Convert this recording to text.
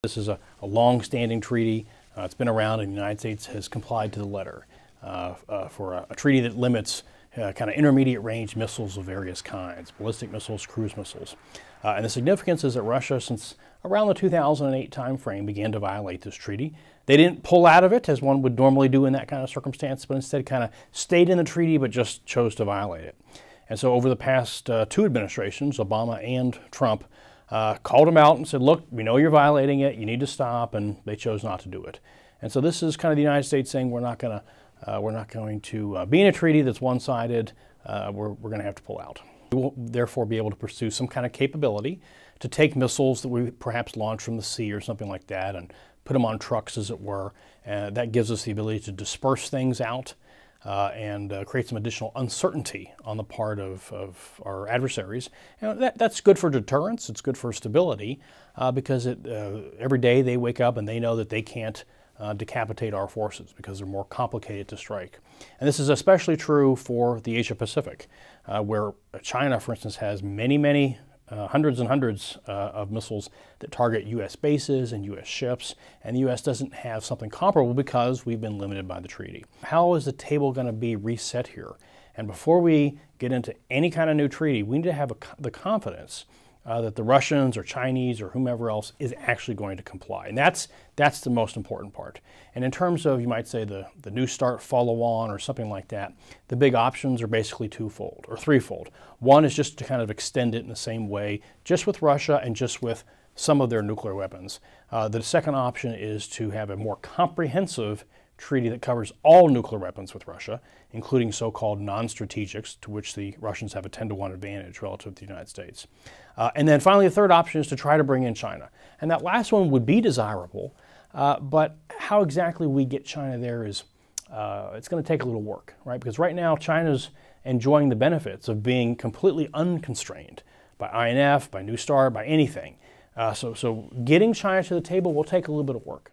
This is a long-standing treaty. It's been around, and the United States has complied to the letter for a treaty that limits kind of intermediate range missiles of various kinds, ballistic missiles, cruise missiles. And the significance is that Russia, since around the 2008 timeframe, began to violate this treaty. They didn't pull out of it, as one would normally do in that kind of circumstance, but instead kind of stayed in the treaty but just chose to violate it. And so over the past two administrations, Obama and Trump, called them out and said, look, we know you're violating it, you need to stop, and they chose not to do it. And so this is kind of the United States saying we're not going to be in a treaty that's one-sided, we're going to have to pull out. We will therefore be able to pursue some kind of capability to take missiles that we perhaps launch from the sea or something like that and put them on trucks, as it were. That gives us the ability to disperse things out and create some additional uncertainty on the part of our adversaries. That's good for deterrence, it's good for stability, because every day they wake up and they know that they can't decapitate our forces because they're more complicated to strike. And this is especially true for the Asia Pacific, where China, for instance, has many hundreds and hundreds of missiles that target U.S. bases and U.S. ships, and the U.S. doesn't have something comparable because we've been limited by the treaty. How is the table going to be reset here? And before we get into any kind of new treaty, we need to have the confidence that the Russians or Chinese or whomever else is actually going to comply. And that's the most important part. And in terms of, you might say, the New START follow-on or something like that, the big options are basically twofold or threefold. One is just to kind of extend it in the same way, just with Russia and just with some of their nuclear weapons. The second option is to have a more comprehensive treaty that covers all nuclear weapons with Russia, including so-called non-strategics, to which the Russians have a 10-to-1 advantage relative to the United States. And then finally, the third option is to try to bring in China. And that last one would be desirable, but how exactly we get China there is, it's going to take a little work, right? Because right now, China's enjoying the benefits of being completely unconstrained by INF, by New START, by anything. So getting China to the table will take a little bit of work.